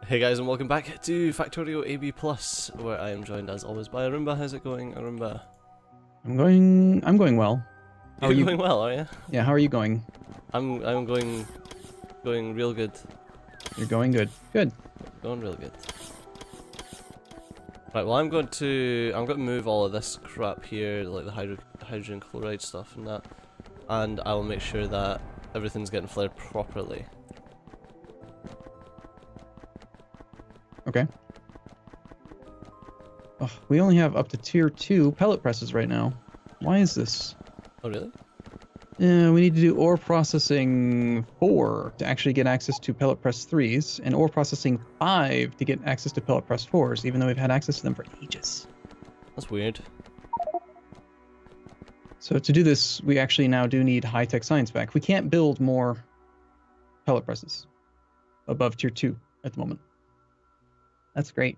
Hey guys, and welcome back to Factorio ABPlus, where I am joined as always by Arumba. How's it going, Arumba? I'm going well. How are you going well, are you? Yeah, how are you going? I'm going real good. You're going good. Good. Going real good. Right, well I'm going to move all of this crap here, like the hydrogen chloride stuff and that, and I will make sure that everything's getting flared properly. Okay. Oh, we only have up to tier 2 pellet presses right now. Why is this? Oh really? Yeah, we need to do ore processing 4 to actually get access to pellet press 3s, and ore processing 5 to get access to pellet press 4s, even though we've had access to them for ages. That's weird. So to do this, we actually now do need high-tech science back. We can't build more pellet presses above tier 2 at the moment. That's great.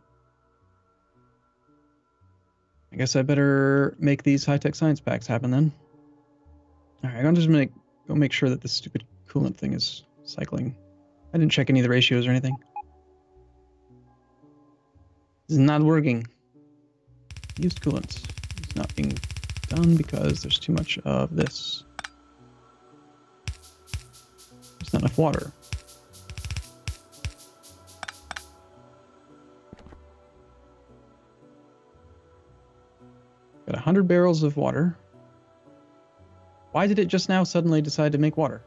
I guess I better make these high-tech science packs happen then. Alright, I'm just gonna go make sure that this stupid coolant thing is cycling. I didn't check any of the ratios or anything. This is not working. Used coolant. It's not being done because there's too much of this. There's not enough water. Got 100 barrels of water. Why did it just now suddenly decide to make water?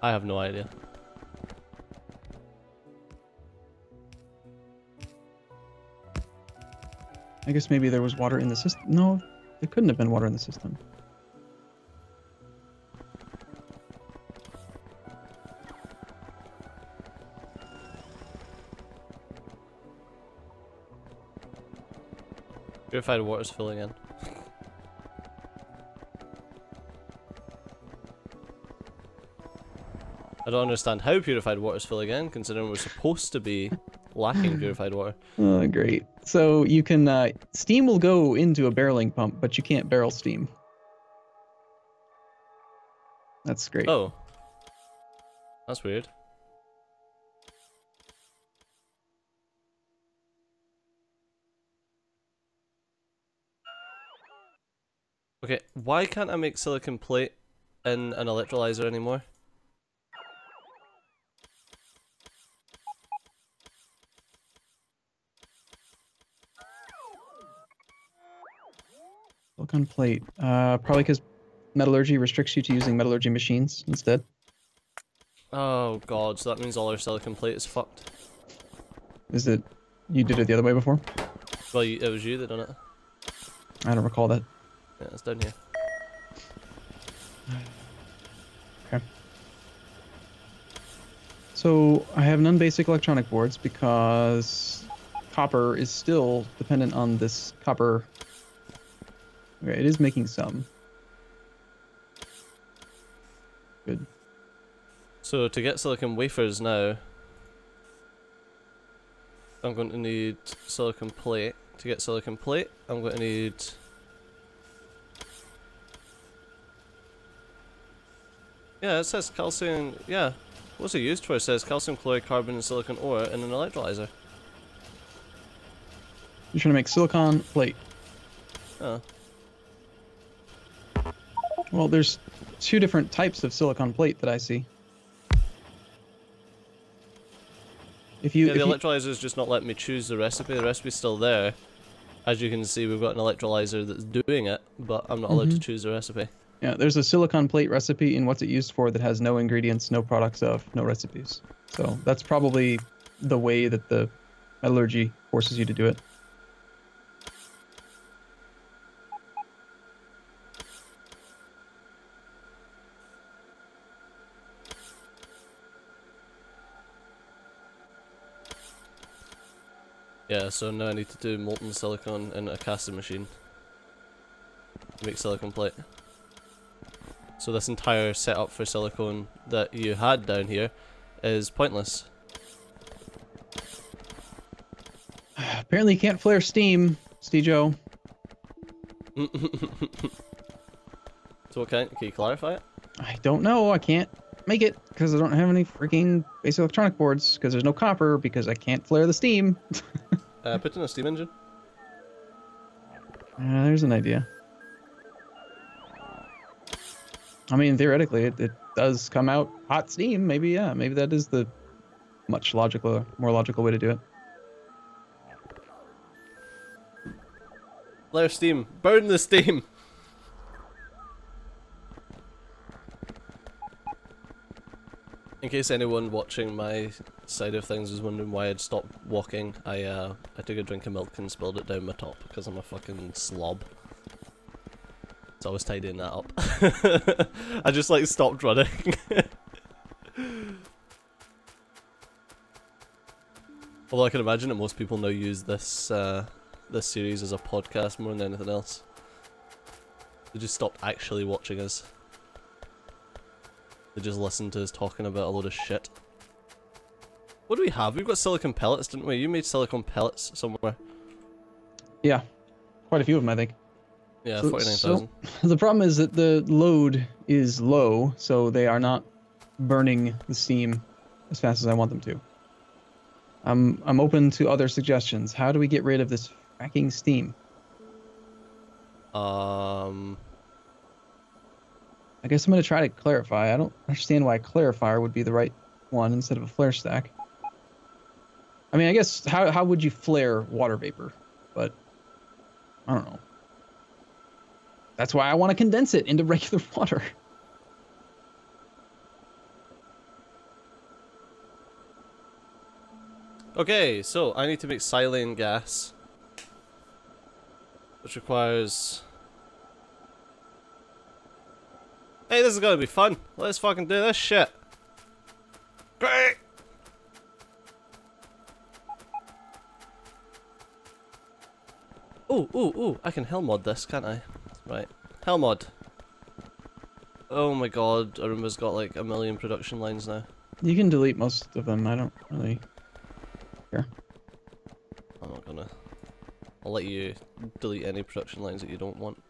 I have no idea. I guess maybe there was water in the system. No, there couldn't have been water in the system. Purified water's filling in. I don't understand how purified water's filling in, considering we're supposed to be lacking purified water. Oh, great. So you can, steam will go into a barreling pump, but you can't barrel steam. That's great. Oh. That's weird. Okay, why can't I make silicon plate in an electrolyzer anymore? Silicon plate. Probably because metallurgy restricts you to using metallurgy machines instead. Oh god, so that means all our silicon plate is fucked. Is it... You did it the other way before? Well, it was you that done it. I don't recall that. Yeah, it's down here. Okay. So, I have non-basic electronic boards because copper is still dependent on this copper. Okay, it is making some. Good. So to get silicon wafers now, I'm going to need silicon plate. To get silicon plate, I'm going to need... Yeah, it says calcium... Yeah, what's it used for? It says calcium chloride, carbon, and silicon ore in an electrolyzer. You're trying to make silicon plate. Oh. Well, there's 2 different types of silicon plate that I see. If you, yeah, the electrolyzer's just not letting me choose the recipe. The recipe's still there. As you can see, we've got an electrolyzer that's doing it, but I'm not allowed to choose the recipe. Yeah, there's a silicon plate recipe in what's it used for that has no ingredients, no products of, no recipes. So that's probably the way that the metallurgy forces you to do it. Yeah, so now I need to do molten silicon in a casting machine to make silicon plate. So this entire setup for silicone that you had down here is pointless. Apparently you can't flare steam, Steejo. So what can you clarify it? I don't know. I can't make it because I don't have any freaking basic electronic boards because there's no copper because I can't flare the steam. Put in a steam engine. There's an idea. I mean, theoretically, it does come out hot steam. Maybe, yeah. Maybe that is the more logical way to do it. Flare steam. Burn the steam. In case anyone watching my side of things was wondering why I'd stopped walking, I took a drink of milk and spilled it down my top because I'm a fucking slob. So I was tidying that up. I just like stopped running. Although I can imagine that most people now use this this series as a podcast more than anything else. They just stopped actually watching us. They just listened to us talking about a load of shit. What do we have? We've got silicon pellets, didn't we? You made silicon pellets somewhere. Yeah. Quite a few of them, I think. Yeah, 49,000. So the problem is that the load is low, so they are not burning the steam as fast as I want them to. I'm open to other suggestions. How do we get rid of this fracking steam? I guess I'm going to try to clarify. I don't understand why a clarifier would be the right one instead of a flare stack. I mean, I guess, how would you flare water vapor? But, I don't know. That's why I want to condense it into regular water. Okay, so I need to make silane gas. Which requires... Hey, this is gonna be fun. Let's fucking do this shit. Great! Ooh, I can hell mod this, can't I? Right. Hell mod. Oh my god, Arumba's got like 1 million production lines now. You can delete most of them, I don't really care. I'm not gonna. I'll let you delete any production lines that you don't want.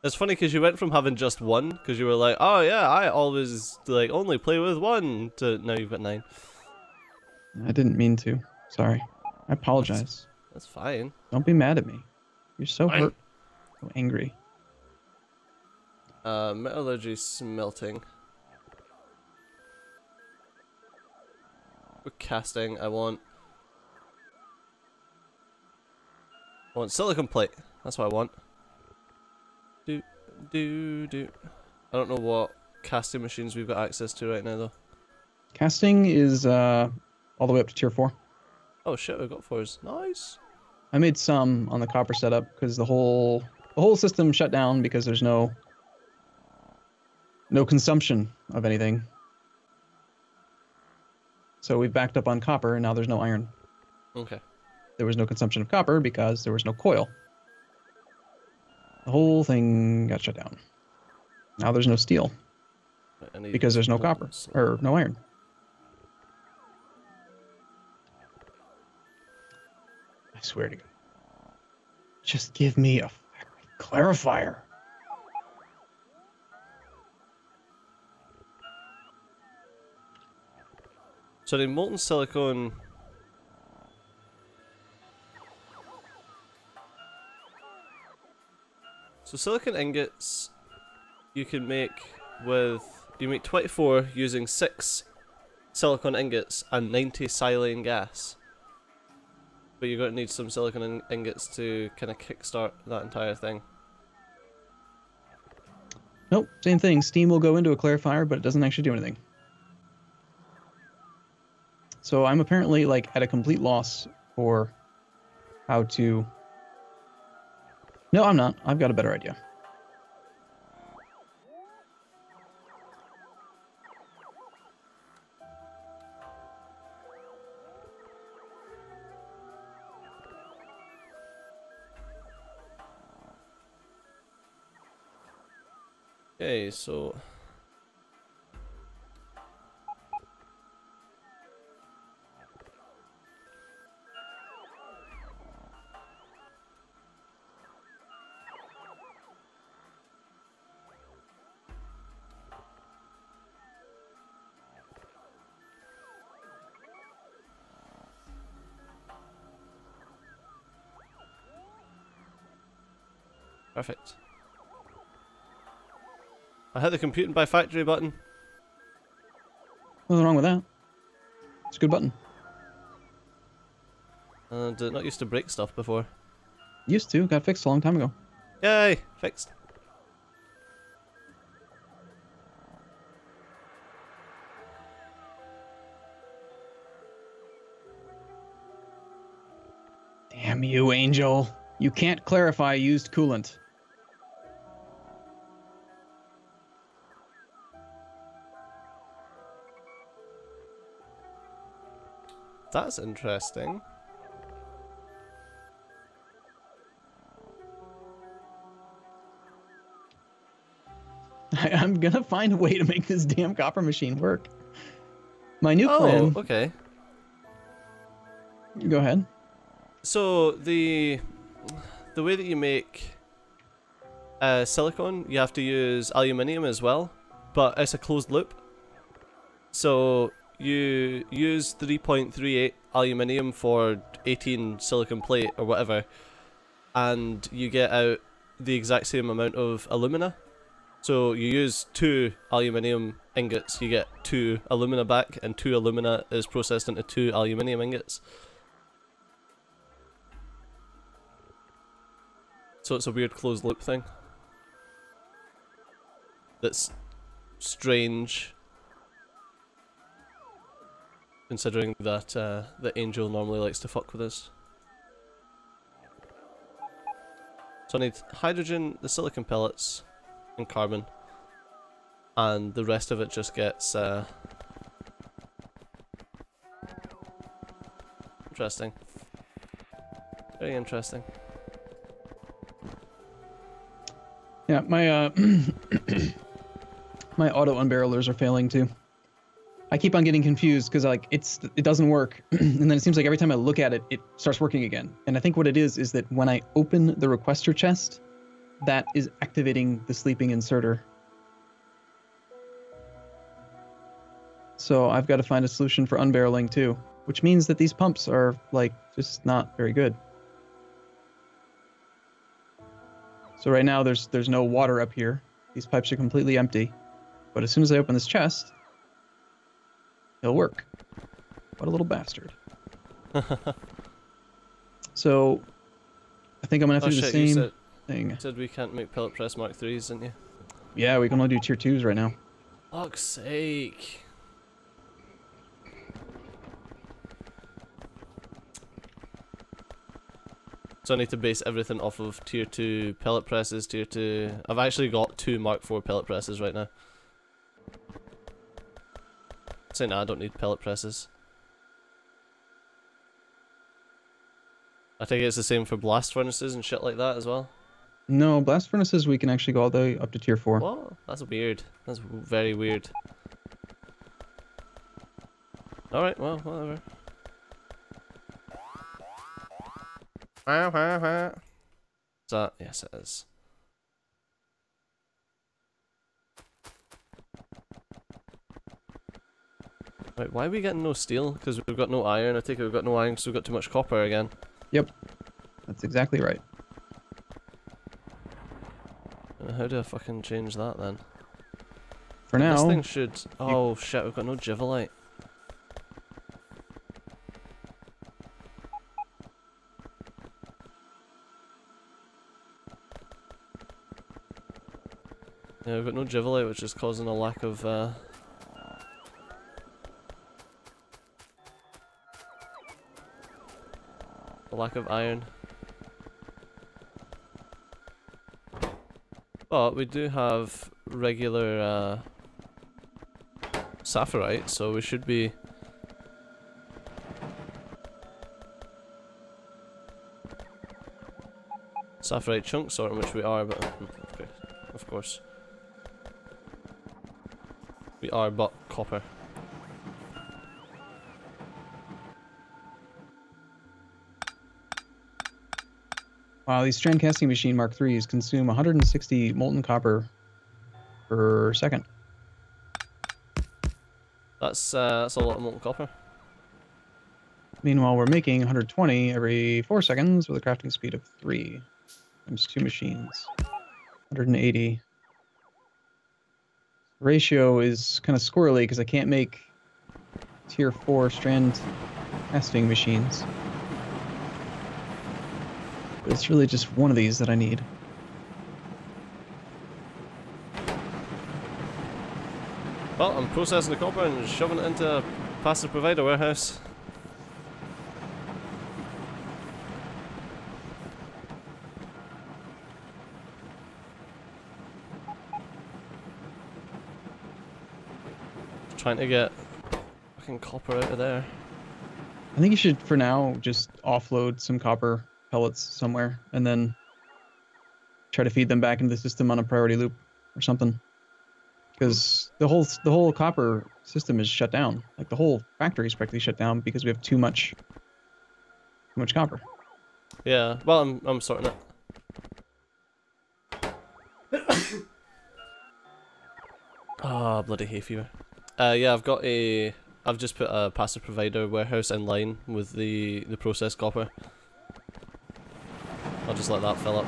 It's funny because you went from having just one, because you were like, oh yeah, I always like only play with one, to now you've got 9. I didn't mean to. Sorry. I apologize. That's fine. Don't be mad at me. You're so Fine. hurt. So angry. Metallurgy smelting. With casting, I want silicon plate. That's what I want. I don't know what casting machines we've got access to right now though. Casting is all the way up to tier 4. Oh shit, we've got 4s. Nice. I made some on the copper setup because the whole system shut down because there's no consumption of anything. So we backed up on copper and now there's no iron. Okay. There was no consumption of copper because there was no coil. The whole thing got shut down. Now there's no steel because there's no copper or no iron. I swear to God. Just give me a clarifier. So the molten silicon. So silicon ingots you can make you make 24 using 6 silicon ingots and 90 silane gas. But you're going to need some silicon ingots to kind of kickstart that entire thing. Nope, same thing. Steam will go into a clarifier, but it doesn't actually do anything. So I'm apparently like at a complete loss for how to... No, I'm not. I've got a better idea. Okay, so Perfect. I hit the computing by factory button. Nothing wrong with that. It's a good button. And it not used to break stuff before. Used to. Got fixed a long time ago. Yay! Fixed. Damn you, Angel. You can't clarify used coolant. That's interesting. I'm gonna find a way to make this damn copper machine work. My new plan... Oh, okay. Go ahead. So the way that you make silicone, you have to use aluminium as well, but it's a closed loop. So you use 3.38 aluminium for 18 silicon plate or whatever, and you get out the exact same amount of alumina. So you use 2 aluminium ingots, you get 2 alumina back, and 2 alumina is processed into 2 aluminium ingots. So it's a weird closed loop thing. That's strange, considering that the Angel normally likes to fuck with us. So I need hydrogen, the silicon pellets, and carbon, and the rest of it just gets interesting. Very interesting. Yeah, my my auto unbarrelers are failing too. I keep on getting confused because like it doesn't work, and then it seems like every time I look at it, it starts working again. And I think what it is that when I open the requester chest, that is activating the sleeping inserter. So I've got to find a solution for unbarreling too, which means that these pumps are like just not very good. So right now there's no water up here. These pipes are completely empty. But as soon as I open this chest, it'll work. What a little bastard. So I think I'm gonna have to do the same thing. You said we can't make pellet press Mark 3s, didn't you? Yeah, we can only do tier 2s right now. Fuck's sake. So I need to base everything off of tier 2 pellet presses, tier 2... I've actually got 2 Mark 4 pellet presses right now. Say nah, I don't need pellet presses. I think it's the same for blast furnaces and shit like that as well. No, blast furnaces we can actually go all the way up to tier 4. What? That's weird. That's very weird. Alright, well, whatever. Is that? Yes, it is. Right, why are we getting no steel? Because we've got no iron. I take it we've got no iron because we've got too much copper again. Yep. That's exactly right. How do I fucking change that then? For now... This thing should... Oh shit, we've got no Jivelite. Yeah, we've got no Jivelite, which is causing a lack of a lack of iron. But we do have regular sapphirite, so we should be sapphirite chunk sorting, which we are, but okay, of course. We are but copper. Wow, these strand casting machine Mark 3s consume 160 molten copper per second. That's a lot of molten copper. Meanwhile, we're making 120 every 4 seconds with a crafting speed of 3. times 2 machines. 180. Ratio is kind of squirrely because I can't make tier 4 strand casting machines. But it's really just one of these that I need. Well, I'm processing the copper and shoving it into a passive provider warehouse. Trying to get fucking copper out of there. I think you should, for now, just offload some copper pellets somewhere and then try to feed them back into the system on a priority loop or something. Because the whole copper system is shut down. Like the whole factory is practically shut down because we have too much copper. Yeah, well, I'm sorting it. Ah, bloody hay fever. Yeah, I've just put a passive provider warehouse in line with the processed copper. I'll just let that fill up.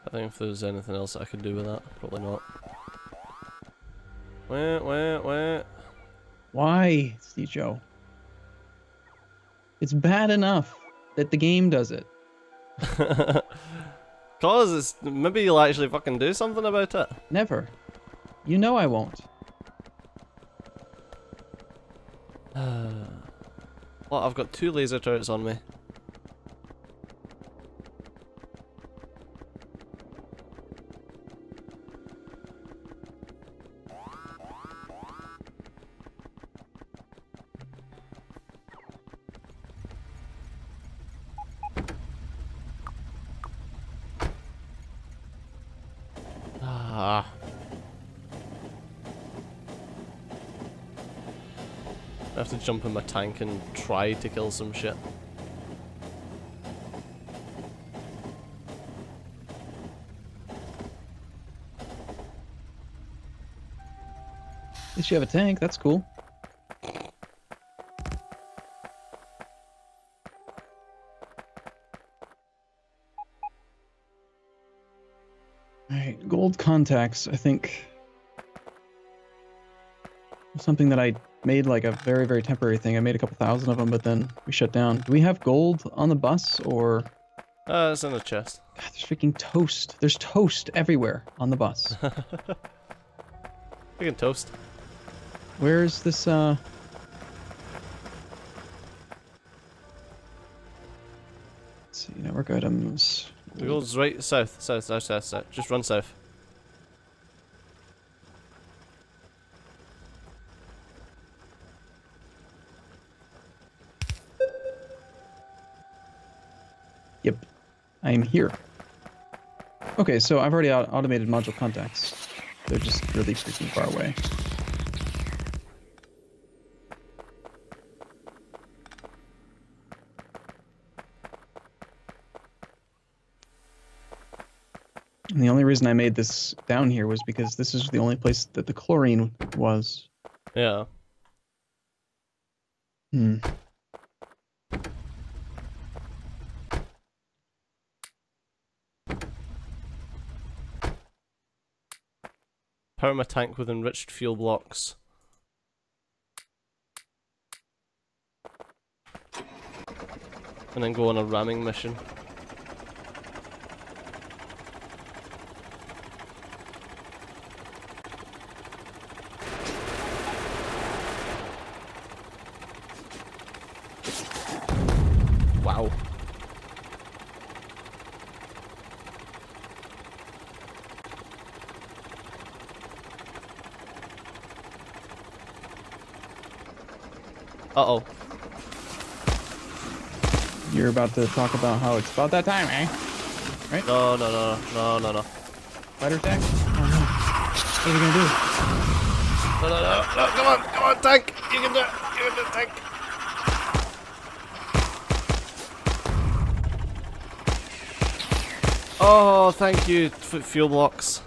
I think if there's anything else I could do with that, probably not. Wait. Why, Steve Joe? It's bad enough that the game does it. Cause it's, maybe you'll actually fucking do something about it. Never. You know I won't. Well, I've got 2 laser turrets on me. I have to jump in my tank and try to kill some shit. At least you have a tank, that's cool. Alright, gold contacts, I think. Something that I made like a very, very temporary thing. I made a couple thousand of them, but then we shut down. Do we have gold on the bus, or...? It's in the chest. God, there's freaking toast. There's toast everywhere on the bus. We can toast. Where is this, Let's see, network items. It goes right south. Just run south. Yep, I am here. Okay, so I've already automated module contacts. They're just really freaking far away. And the only reason I made this down here was because this is the only place that the chlorine was. Yeah. Power my tank with enriched fuel blocks. And then go on a ramming mission. Wow. Uh-oh. You're about to talk about how it's about that time, eh? Right? No. Spider attack? Oh no. What are we gonna do? No, come on, tank! You can do it! You can do it, tank! Oh, thank you, fuel blocks.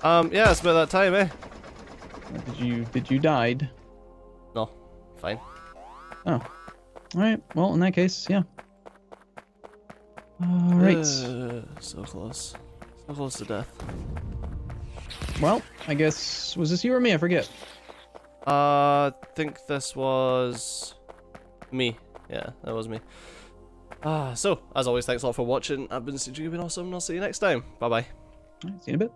Yeah, it's about that time, eh? Did you died? No, fine. Oh. Alright, well, in that case, yeah. Alright. So close. So close to death. Well, I guess, was this you or me? I forget. I think this was me. Yeah, that was me. So, as always, thanks a lot for watching. I've been CG, you've been awesome, and I'll see you next time. Bye-bye. Alright, see you in a bit.